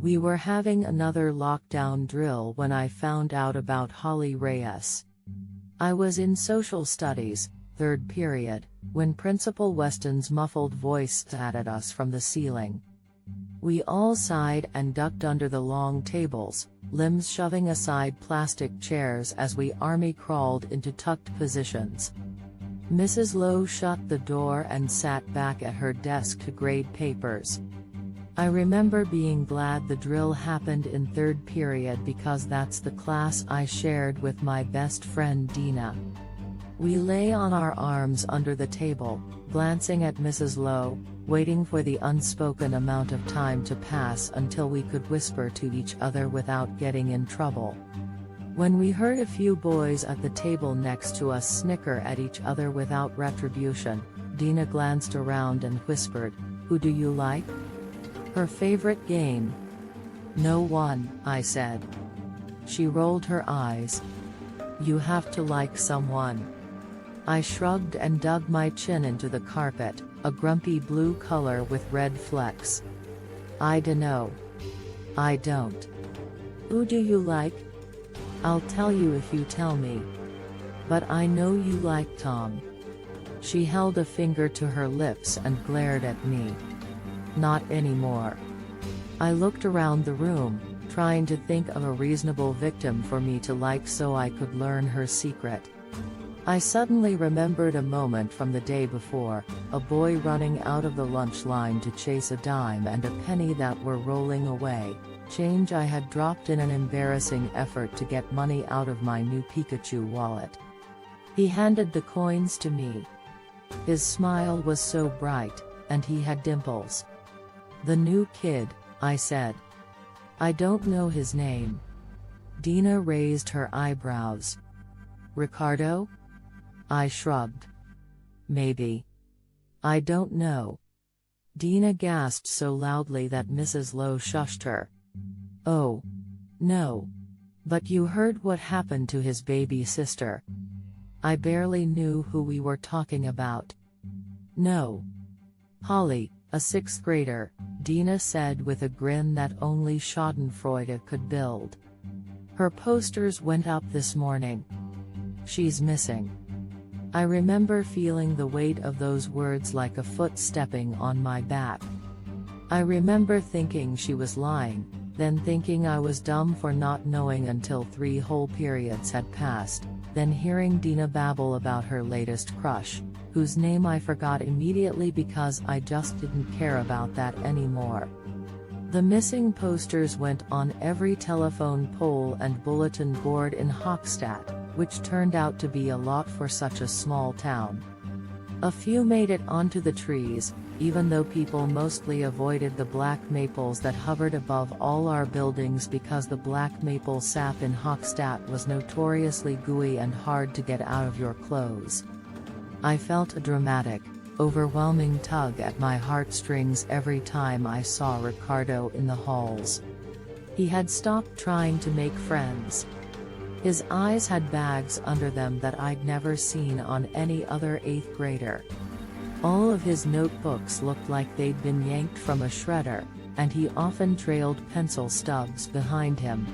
We were having another lockdown drill when I found out about Holly Reyes. I was in social studies, third period, when Principal Weston's muffled voice sat at us from the ceiling. We all sighed and ducked under the long tables, limbs shoving aside plastic chairs as we army crawled into tucked positions. Mrs. Lowe shut the door and sat back at her desk to grade papers. I remember being glad the drill happened in third period because that's the class I shared with my best friend Dina. We lay on our arms under the table, glancing at Mrs. Lowe, waiting for the unspoken amount of time to pass until we could whisper to each other without getting in trouble. When we heard a few boys at the table next to us snicker at each other without retribution, Dina glanced around and whispered, "Who do you like?" Her favorite game? "No one," I said. She rolled her eyes. "You have to like someone." I shrugged and dug my chin into the carpet, a grumpy blue color with red flecks. "I dunno. I don't." "Who do you like?" "I'll tell you if you tell me. But I know you like Tom." She held a finger to her lips and glared at me. "Not anymore." I looked around the room, trying to think of a reasonable victim for me to like so I could learn her secret. I suddenly remembered a moment from the day before, a boy running out of the lunch line to chase a dime and a penny that were rolling away, change I had dropped in an embarrassing effort to get money out of my new Pikachu wallet. He handed the coins to me. His smile was so bright, and he had dimples. "The new kid," I said. "I don't know his name." Dina raised her eyebrows. "Ricardo?" I shrugged. "Maybe. I don't know." Dina gasped so loudly that Mrs. Lowe shushed her. "Oh. No. But you heard what happened to his baby sister." I barely knew who we were talking about. "No. Holly, a sixth grader," Dina said with a grin that only schadenfreude could build. "Her posters went up this morning. She's missing." I remember feeling the weight of those words like a foot stepping on my back. I remember thinking she was lying, then thinking I was dumb for not knowing until 3 whole periods had passed, then hearing Dina babble about her latest crush, whose name I forgot immediately because I just didn't care about that anymore. The missing posters went on every telephone pole and bulletin board in Hochstadt, which turned out to be a lot for such a small town. A few made it onto the trees, even though people mostly avoided the black maples that hovered above all our buildings because the black maple sap in Hochstadt was notoriously gooey and hard to get out of your clothes. I felt a dramatic, overwhelming tug at my heartstrings every time I saw Ricardo in the halls. He had stopped trying to make friends. His eyes had bags under them that I'd never seen on any other 8th grader. All of his notebooks looked like they'd been yanked from a shredder, and he often trailed pencil stubs behind him.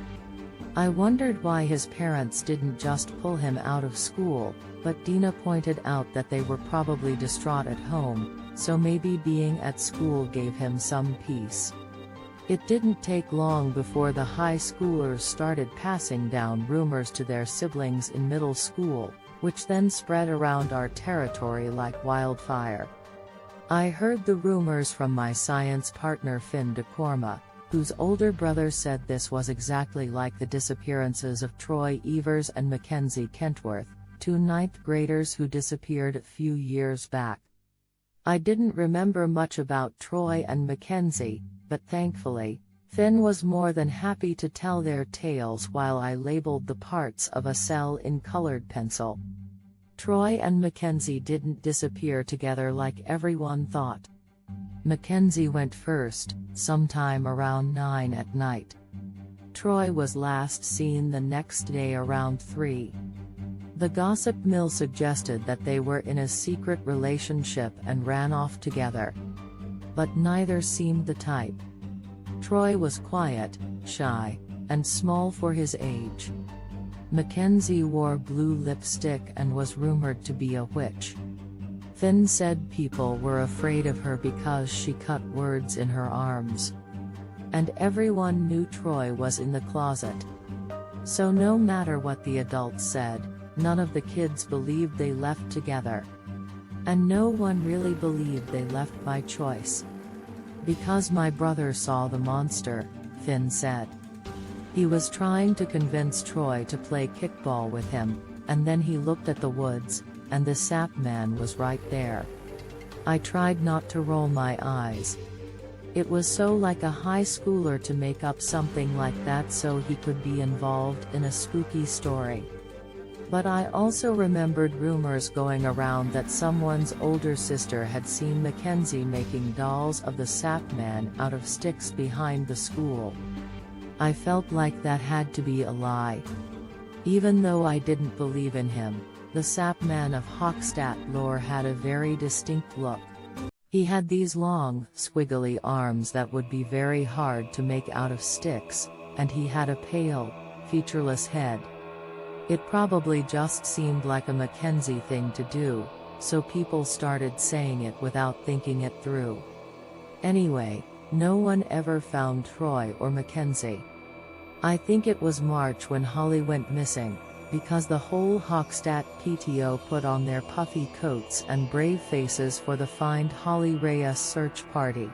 I wondered why his parents didn't just pull him out of school, but Dina pointed out that they were probably distraught at home, so maybe being at school gave him some peace. It didn't take long before the high schoolers started passing down rumors to their siblings in middle school, which then spread around our territory like wildfire. I heard the rumors from my science partner Finn DeCorma, whose older brother said this was exactly like the disappearances of Troy Evers and Mackenzie Kentworth, 2 9th graders who disappeared a few years back. I didn't remember much about Troy and Mackenzie, but thankfully, Finn was more than happy to tell their tales while I labeled the parts of a cell in colored pencil. Troy and Mackenzie didn't disappear together like everyone thought. Mackenzie went first, sometime around 9 at night. Troy was last seen the next day around 3. The gossip mill suggested that they were in a secret relationship and ran off together. But neither seemed the type. Troy was quiet, shy, and small for his age. Mackenzie wore blue lipstick and was rumored to be a witch. Finn said people were afraid of her because she cut words in her arms. And everyone knew Troy was in the closet. So no matter what the adults said, none of the kids believed they left together. And no one really believed they left by choice. Because my brother saw the monster, Finn said. He was trying to convince Troy to play kickball with him, and then he looked at the woods, and the sap man was right there. I tried not to roll my eyes. It was so like a high schooler to make up something like that so he could be involved in a spooky story. But I also remembered rumors going around that someone's older sister had seen Mackenzie making dolls of the sap man out of sticks behind the school. I felt like that had to be a lie. Even though I didn't believe in him, the sap man of Hochstadt lore had a very distinct look. He had these long, squiggly arms that would be very hard to make out of sticks, and he had a pale, featureless head. It probably just seemed like a Mackenzie thing to do, so people started saying it without thinking it through. Anyway, no one ever found Troy or Mackenzie. I think it was March when Holly went missing, because the whole Hochstadt PTO put on their puffy coats and brave faces for the Find Holly Reyes search party.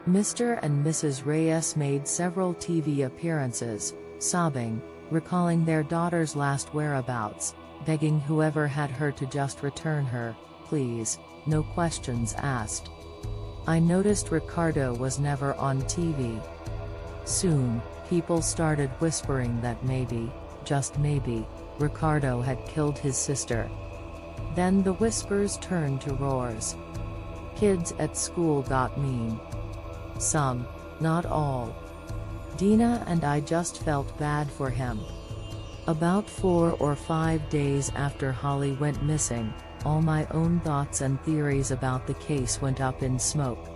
Mr. and Mrs. Reyes made several TV appearances, sobbing, recalling their daughter's last whereabouts, begging whoever had her to just return her, please, no questions asked. I noticed Ricardo was never on TV. Soon, people started whispering that maybe, just maybe, Ricardo had killed his sister. Then the whispers turned to roars. Kids at school got mean. Some, not all. Dina and I just felt bad for him. About 4 or 5 days after Holly went missing, all my own thoughts and theories about the case went up in smoke.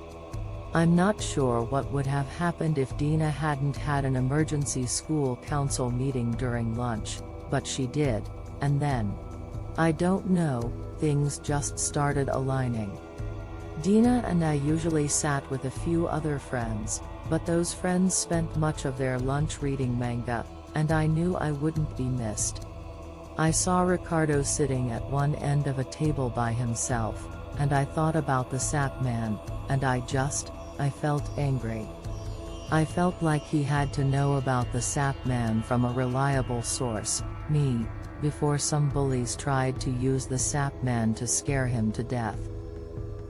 I'm not sure what would have happened if Dina hadn't had an emergency school council meeting during lunch, but she did, and then, I don't know, things just started aligning. Dina and I usually sat with a few other friends, but those friends spent much of their lunch reading manga, and I knew I wouldn't be missed. I saw Ricardo sitting at one end of a table by himself, and I thought about the sap man, and I felt angry. I felt like he had to know about the sap man from a reliable source, me, before some bullies tried to use the sap man to scare him to death.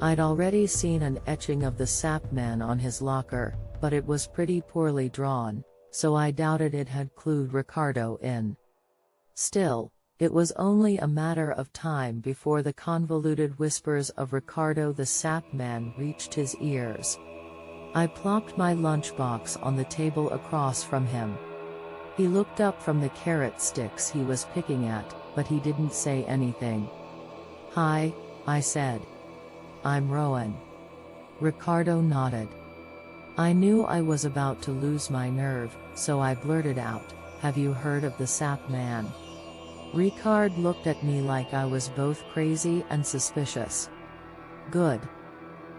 I'd already seen an etching of the sap man on his locker, but it was pretty poorly drawn, so I doubted it had clued Ricardo in. Still, it was only a matter of time before the convoluted whispers of Ricardo the sap man reached his ears. I plopped my lunchbox on the table across from him. He looked up from the carrot sticks he was picking at, but he didn't say anything. "Hi," I said. "I'm Rowan." Ricardo nodded. I knew I was about to lose my nerve, so I blurted out, "Have you heard of the sap man?" Ricard looked at me like I was both crazy and suspicious. "Good.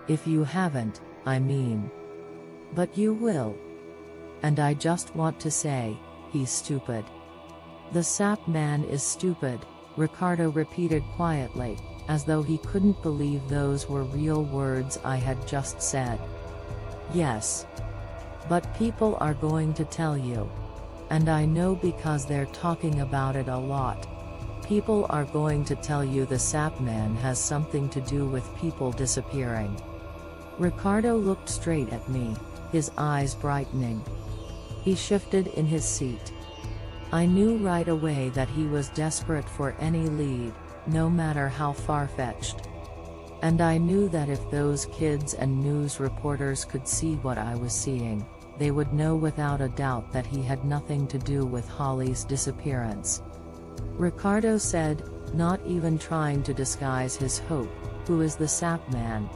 If you haven't, I mean. But you will. And I just want to say, he's stupid." "The sap man is stupid," Ricardo repeated quietly, as though he couldn't believe those were real words I had just said. "Yes. But people are going to tell you. And I know because they're talking about it a lot. People are going to tell you the sap man has something to do with people disappearing." Ricardo looked straight at me, his eyes brightening. He shifted in his seat. I knew right away that he was desperate for any lead, no matter how far-fetched. And I knew that if those kids and news reporters could see what I was seeing, they would know without a doubt that he had nothing to do with Holly's disappearance. Ricardo said, not even trying to disguise his hope, "Who is the sap man?"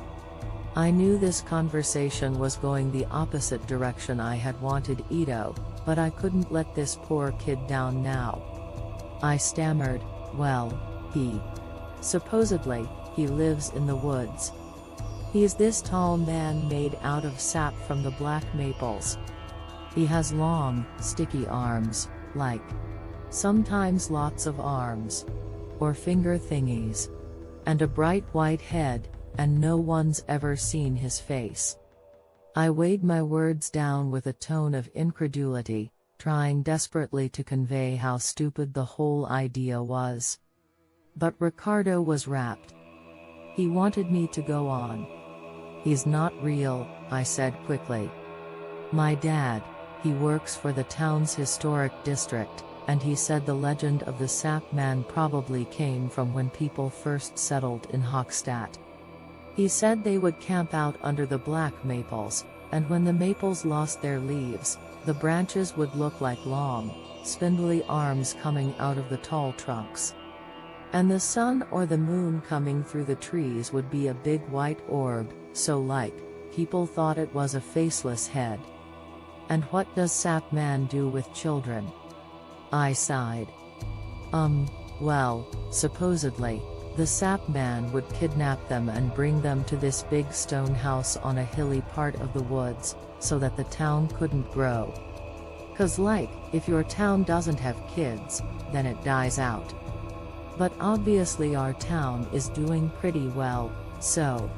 I knew this conversation was going the opposite direction I had wanted Ito, but I couldn't let this poor kid down now. I stammered, well, supposedly, he lives in the woods. He's this tall man made out of sap from the black maples. He has long, sticky arms, like, sometimes lots of arms. Or finger thingies. And a bright white head, and no one's ever seen his face. I weighed my words down with a tone of incredulity, trying desperately to convey how stupid the whole idea was. But Ricardo was rapt. He wanted me to go on. He's not real, I said quickly. My dad, he works for the town's historic district, and he said the legend of the Sap Man probably came from when people first settled in Hochstadt. He said they would camp out under the black maples, and when the maples lost their leaves, the branches would look like long, spindly arms coming out of the tall trunks. And the sun or the moon coming through the trees would be a big white orb, so like, people thought it was a faceless head. And what does Sap Man do with children? I sighed. Well, supposedly, the Sap Man would kidnap them and bring them to this big stone house on a hilly part of the woods, so that the town couldn't grow. 'Cause like, if your town doesn't have kids, then it dies out. But obviously our town is doing pretty well, so.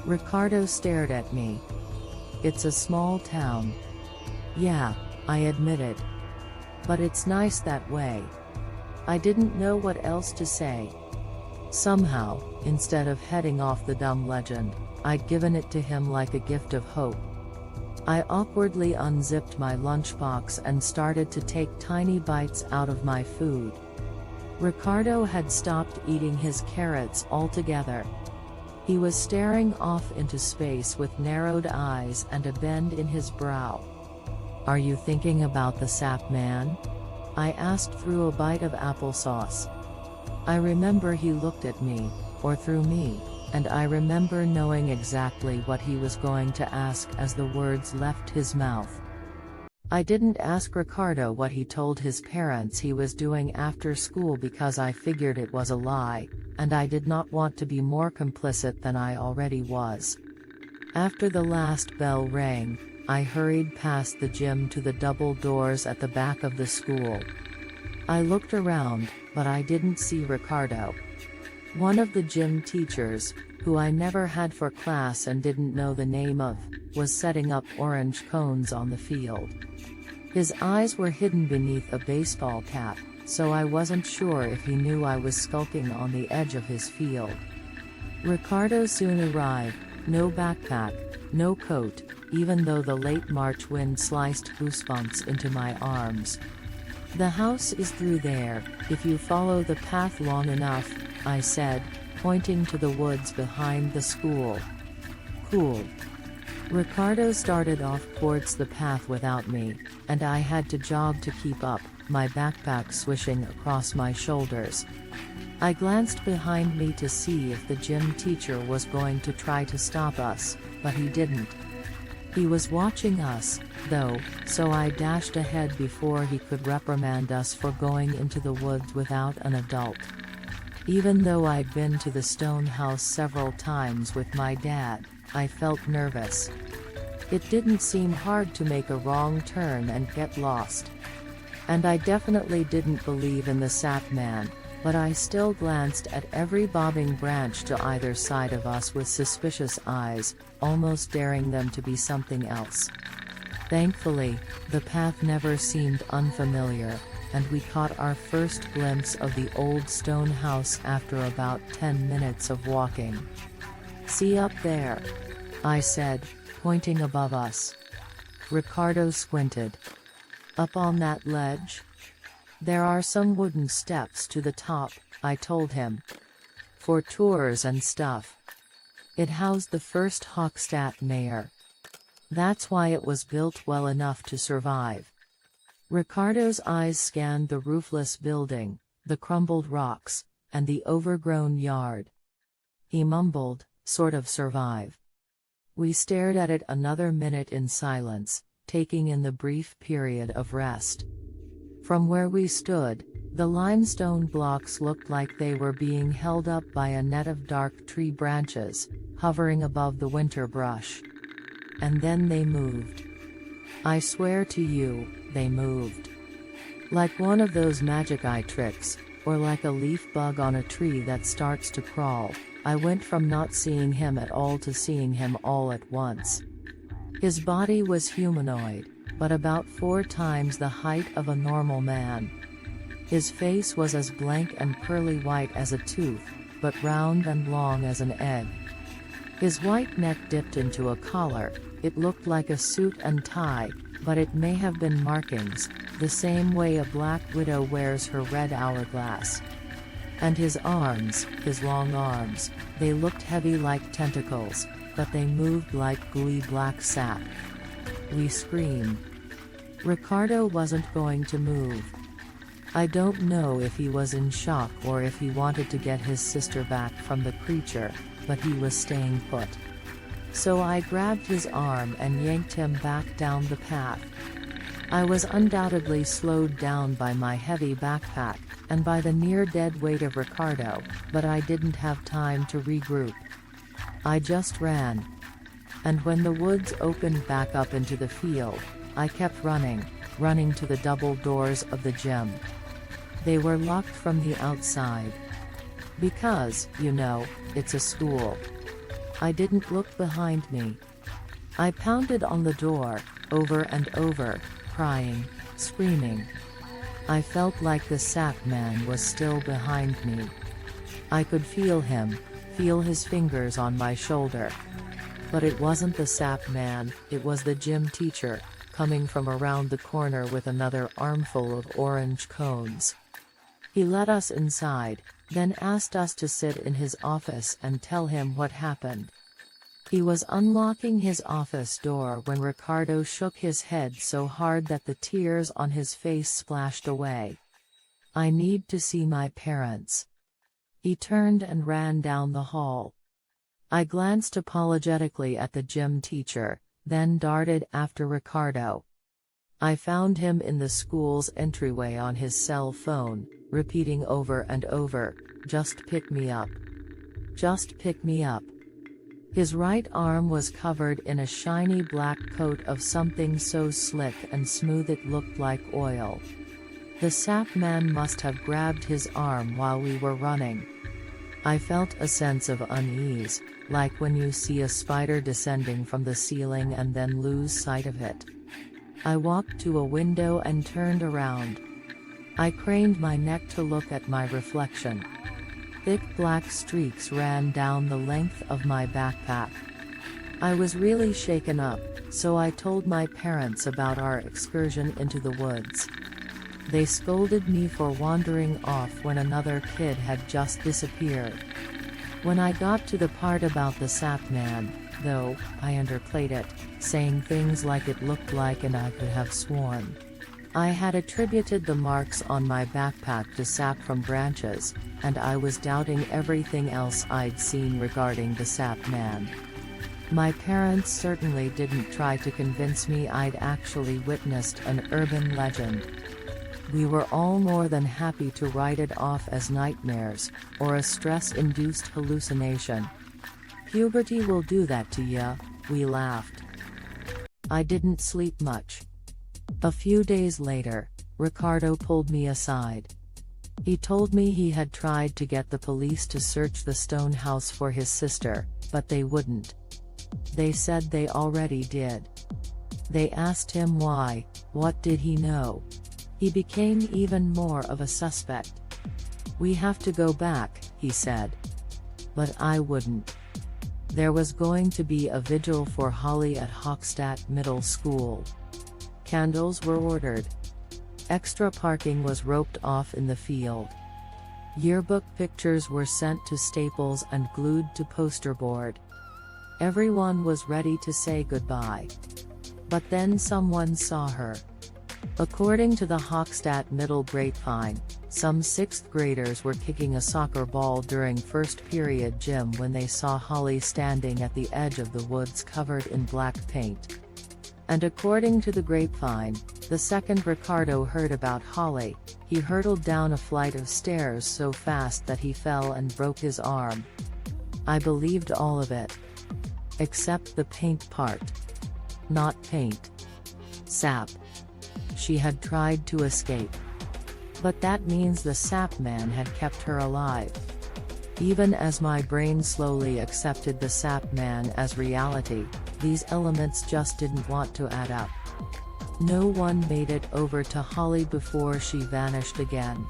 Ricardo stared at me. It's a small town. Yeah, I admitted. But it's nice that way. I didn't know what else to say. Somehow, instead of heading off the dumb legend, I'd given it to him like a gift of hope. I awkwardly unzipped my lunchbox and started to take tiny bites out of my food. Ricardo had stopped eating his carrots altogether. He was staring off into space with narrowed eyes and a bend in his brow. Are you thinking about the Sap Man? I asked through a bite of applesauce. I remember he looked at me, or through me, and I remember knowing exactly what he was going to ask as the words left his mouth. I didn't ask Ricardo what he told his parents he was doing after school because I figured it was a lie, and I did not want to be more complicit than I already was. After the last bell rang, I hurried past the gym to the double doors at the back of the school. I looked around, but I didn't see Ricardo. One of the gym teachers, who I never had for class and didn't know the name of, was setting up orange cones on the field. His eyes were hidden beneath a baseball cap, so I wasn't sure if he knew I was skulking on the edge of his field. Ricardo soon arrived, no backpack, no coat, even though the late March wind sliced goosebumps into my arms. The house is through there, if you follow the path long enough, I said, pointing to the woods behind the school. Cool. Ricardo started off towards the path without me, and I had to jog to keep up, my backpack swishing across my shoulders. I glanced behind me to see if the gym teacher was going to try to stop us, but he didn't. He was watching us, though, so I dashed ahead before he could reprimand us for going into the woods without an adult. Even though I'd been to the stone house several times with my dad, I felt nervous. It didn't seem hard to make a wrong turn and get lost. And I definitely didn't believe in the Sap Man, but I still glanced at every bobbing branch to either side of us with suspicious eyes, almost daring them to be something else. Thankfully, the path never seemed unfamiliar, and we caught our first glimpse of the old stone house after about 10 minutes of walking. See up there? I said, pointing above us. Ricardo squinted. Up on that ledge? There are some wooden steps to the top, I told him. For tours and stuff. It housed the first Hochstadt mayor. That's why it was built well enough to survive. Ricardo's eyes scanned the roofless building, the crumbled rocks, and the overgrown yard. He mumbled, sort of survive. We stared at it another minute in silence, taking in the brief period of rest. From where we stood, the limestone blocks looked like they were being held up by a net of dark tree branches, hovering above the winter brush. And then they moved. I swear to you, they moved. Like one of those magic eye tricks, or like a leaf bug on a tree that starts to crawl. I went from not seeing him at all to seeing him all at once. His body was humanoid, but about 4 times the height of a normal man. His face was as blank and pearly white as a tooth, but round and long as an egg. His white neck dipped into a collar. It looked like a suit and tie, but it may have been markings, the same way a black widow wears her red hourglass. And his arms, his long arms, they looked heavy like tentacles, but they moved like gooey black sap. We screamed. Ricardo wasn't going to move. I don't know if he was in shock or if he wanted to get his sister back from the creature, but he was staying put. So I grabbed his arm and yanked him back down the path. I was undoubtedly slowed down by my heavy backpack, and by the near-dead weight of Ricardo, but I didn't have time to regroup. I just ran. And when the woods opened back up into the field, I kept running to the double doors of the gym. They were locked from the outside. Because, you know, it's a school. I didn't look behind me. I pounded on the door, over and over, crying, screaming. I felt like the sap man was still behind me. I could feel him, feel his fingers on my shoulder. But it wasn't the sap man, it was the gym teacher, coming from around the corner with another armful of orange cones. He let us inside, then asked us to sit in his office and tell him what happened. He was unlocking his office door when Ricardo shook his head so hard that the tears on his face splashed away. I need to see my parents. He turned and ran down the hall. I glanced apologetically at the gym teacher, then darted after Ricardo. I found him in the school's entryway on his cell phone, repeating over and over, "Just pick me up. Just pick me up." His right arm was covered in a shiny black coat of something so slick and smooth it looked like oil. The sap man must have grabbed his arm while we were running. I felt a sense of unease, like when you see a spider descending from the ceiling and then lose sight of it. I walked to a window and turned around. I craned my neck to look at my reflection. Thick black streaks ran down the length of my backpack. I was really shaken up, so I told my parents about our excursion into the woods. They scolded me for wandering off when another kid had just disappeared. When I got to the part about the sap man, though, I underplayed it, saying things like it looked like and I could have sworn. I had attributed the marks on my backpack to sap from branches, and I was doubting everything else I'd seen regarding the sap man. My parents certainly didn't try to convince me I'd actually witnessed an urban legend. We were all more than happy to write it off as nightmares, or a stress-induced hallucination. Puberty will do that to ya, we laughed. I didn't sleep much. A few days later, Ricardo pulled me aside. He told me he had tried to get the police to search the stone house for his sister, but they wouldn't. They said they already did. They asked him why. What did he know? He became even more of a suspect. "We have to go back," he said. But I wouldn't. There was going to be a vigil for Holly at Hochstadt Middle School. Candles were ordered. Extra parking was roped off in the field. Yearbook pictures were sent to Staples and glued to poster board. Everyone was ready to say goodbye. But then someone saw her. According to the Hochstadt Middle Grapevine, some 6th graders were kicking a soccer ball during first period gym when they saw Holly standing at the edge of the woods covered in black paint. And according to the grapevine, the second Ricardo heard about Holly, he hurtled down a flight of stairs so fast that he fell and broke his arm. I believed all of it. Except the paint part. Not paint. Sap. She had tried to escape. But that means the sap man had kept her alive. Even as my brain slowly accepted the sap man as reality, these elements just didn't want to add up. No one made it over to Holly before she vanished again.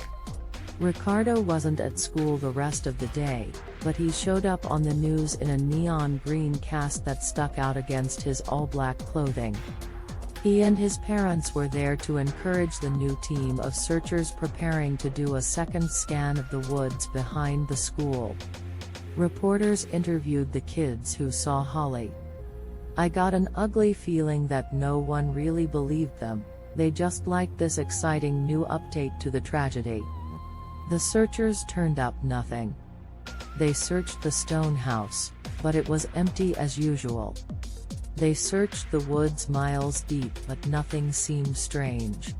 Ricardo wasn't at school the rest of the day, but he showed up on the news in a neon green cast that stuck out against his all-black clothing. He and his parents were there to encourage the new team of searchers preparing to do a second scan of the woods behind the school. Reporters interviewed the kids who saw Holly. I got an ugly feeling that no one really believed them, they just liked this exciting new update to the tragedy. The searchers turned up nothing. They searched the stone house, but it was empty as usual. They searched the woods miles deep but nothing seemed strange.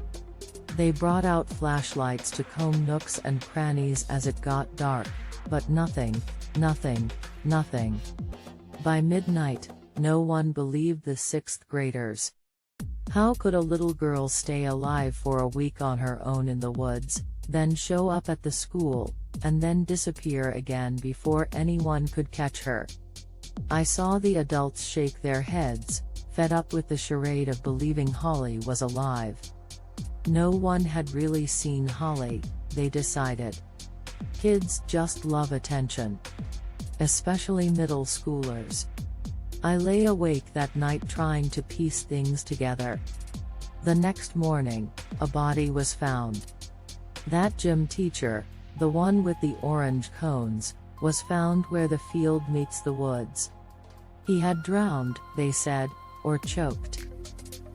They brought out flashlights to comb nooks and crannies as it got dark, but nothing. By midnight, no one believed the 6th graders. How could a little girl stay alive for a week on her own in the woods, then show up at the school, and then disappear again before anyone could catch her? I saw the adults shake their heads, fed up with the charade of believing Holly was alive. No one had really seen Holly, they decided. Kids just love attention. Especially middle schoolers. I lay awake that night trying to piece things together. The next morning, a body was found. That gym teacher, the one with the orange cones, was found where the field meets the woods. He had drowned, they said, or choked.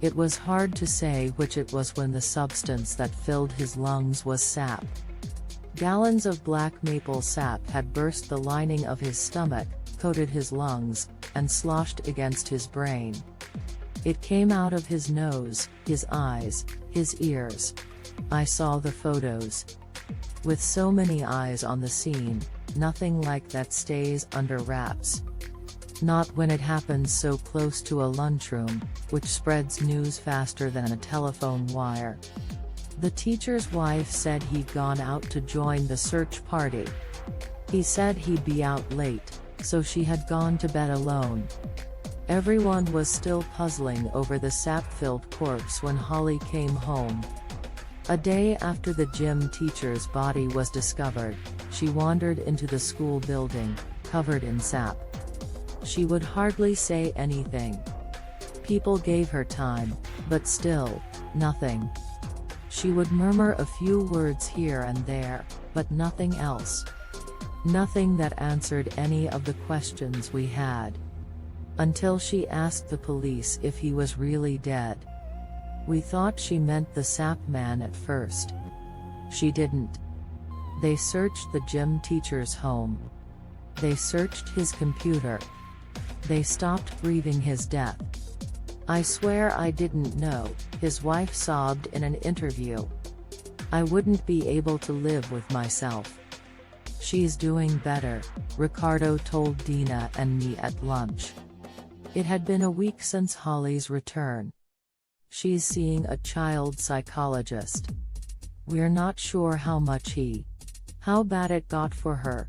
It was hard to say which it was when the substance that filled his lungs was sap. Gallons of black maple sap had burst the lining of his stomach, coated his lungs, and sloshed against his brain. It came out of his nose, his eyes, his ears. I saw the photos. With so many eyes on the scene, nothing like that stays under wraps. Not when it happens so close to a lunchroom, which spreads news faster than a telephone wire. The teacher's wife said he'd gone out to join the search party. He said he'd be out late, so she had gone to bed alone. Everyone was still puzzling over the sap-filled corpse when Holly came home. A day after the gym teacher's body was discovered, she wandered into the school building, covered in sap. She would hardly say anything. People gave her time, but still, nothing. She would murmur a few words here and there, but nothing else. Nothing that answered any of the questions we had. Until she asked the police if he was really dead. We thought she meant the sap man at first. She didn't. They searched the gym teacher's home. They searched his computer. They stopped grieving his death. I swear I didn't know, his wife sobbed in an interview. I wouldn't be able to live with myself. She's doing better, Ricardo told Dina and me at lunch. It had been a week since Holly's return. She's seeing a child psychologist. We're not sure how bad it got for her.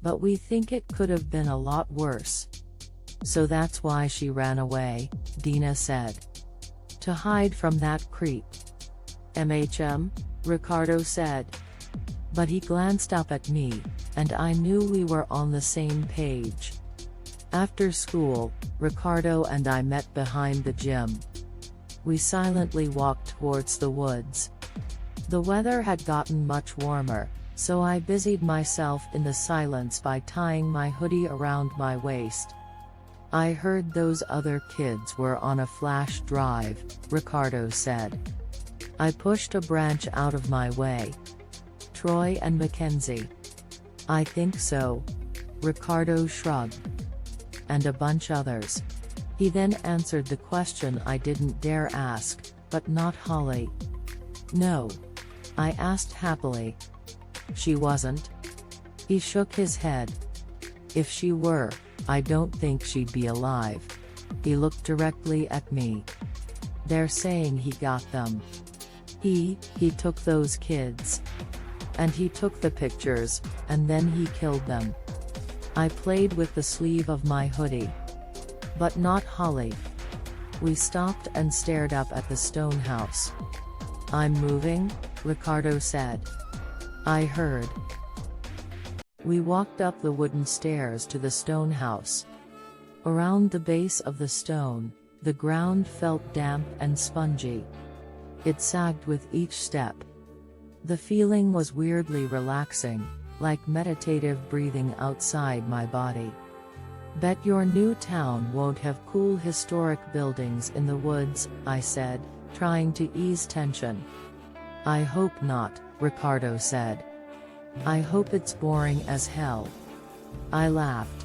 But we think it could have been a lot worse. So that's why she ran away, Dina said. To hide from that creep. Ricardo said. But he glanced up at me, and I knew we were on the same page. After school, Ricardo and I met behind the gym. We silently walked towards the woods. The weather had gotten much warmer, so I busied myself in the silence by tying my hoodie around my waist. I heard those other kids were on a flash drive, Ricardo said. I pushed a branch out of my way. Troy and Mackenzie. I think so. Ricardo shrugged. And a bunch others. He then answered the question I didn't dare ask, but not Holly. No. I asked happily. She wasn't? He shook his head. If she were, I don't think she'd be alive. He looked directly at me. They're saying he got them. He took those kids. And he took the pictures, and then he killed them. I played with the sleeve of my hoodie. But not Holly. We stopped and stared up at the stone house. I'm moving, Ricardo said. I heard. We walked up the wooden stairs to the stone house. Around the base of the stone, the ground felt damp and spongy. It sagged with each step. The feeling was weirdly relaxing, like meditative breathing outside my body. Bet your new town won't have cool historic buildings in the woods, I said, trying to ease tension. I hope not, Ricardo said. I hope it's boring as hell. I laughed.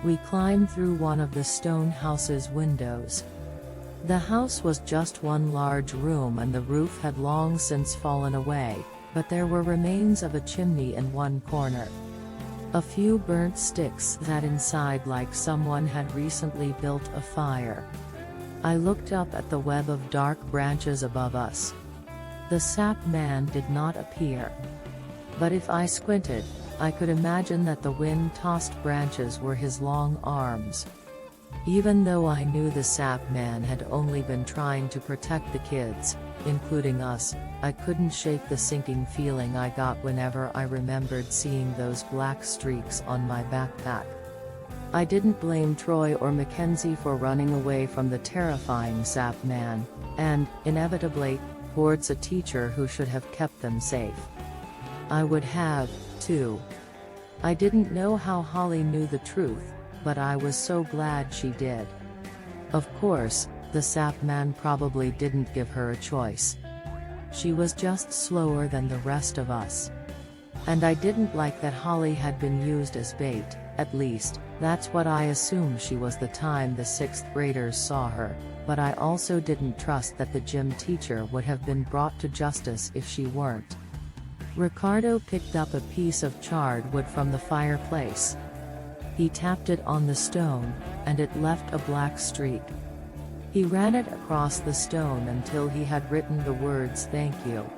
We climbed through one of the stone house's windows. The house was just one large room and the roof had long since fallen away, but there were remains of a chimney in one corner. A few burnt sticks sat inside like someone had recently built a fire. I looked up at the web of dark branches above us. The sap man did not appear. But if I squinted, I could imagine that the wind-tossed branches were his long arms. Even though I knew the sap man had only been trying to protect the kids, including us, I couldn't shake the sinking feeling I got whenever I remembered seeing those black streaks on my backpack. I didn't blame Troy or Mackenzie for running away from the terrifying sap man, and, inevitably, towards a teacher who should have kept them safe. I would have, too. I didn't know how Holly knew the truth, but I was so glad she did. Of course, the sap man probably didn't give her a choice. She was just slower than the rest of us. And I didn't like that Holly had been used as bait, at least, that's what I assumed she was the time the 6th graders saw her, but I also didn't trust that the gym teacher would have been brought to justice if she weren't. Ricardo picked up a piece of charred wood from the fireplace. He tapped it on the stone, and it left a black streak. He ran it across the stone until he had written the words "Thank you."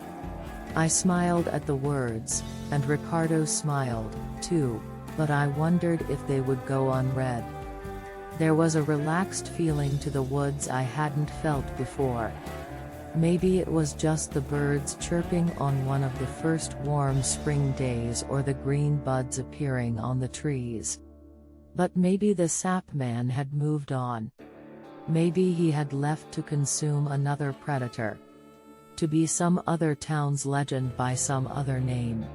I smiled at the words, and Ricardo smiled, too, but I wondered if they would go unread. There was a relaxed feeling to the woods I hadn't felt before. Maybe it was just the birds chirping on one of the first warm spring days or the green buds appearing on the trees. But maybe the sap man had moved on. Maybe he had left to consume another predator. To be some other town's legend by some other name.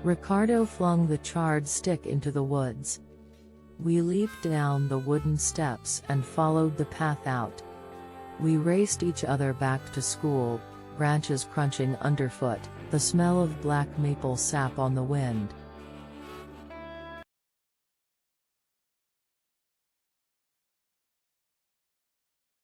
Ricardo flung the charred stick into the woods. We leaped down the wooden steps and followed the path out. We raced each other back to school, branches crunching underfoot, the smell of black maple sap on the wind,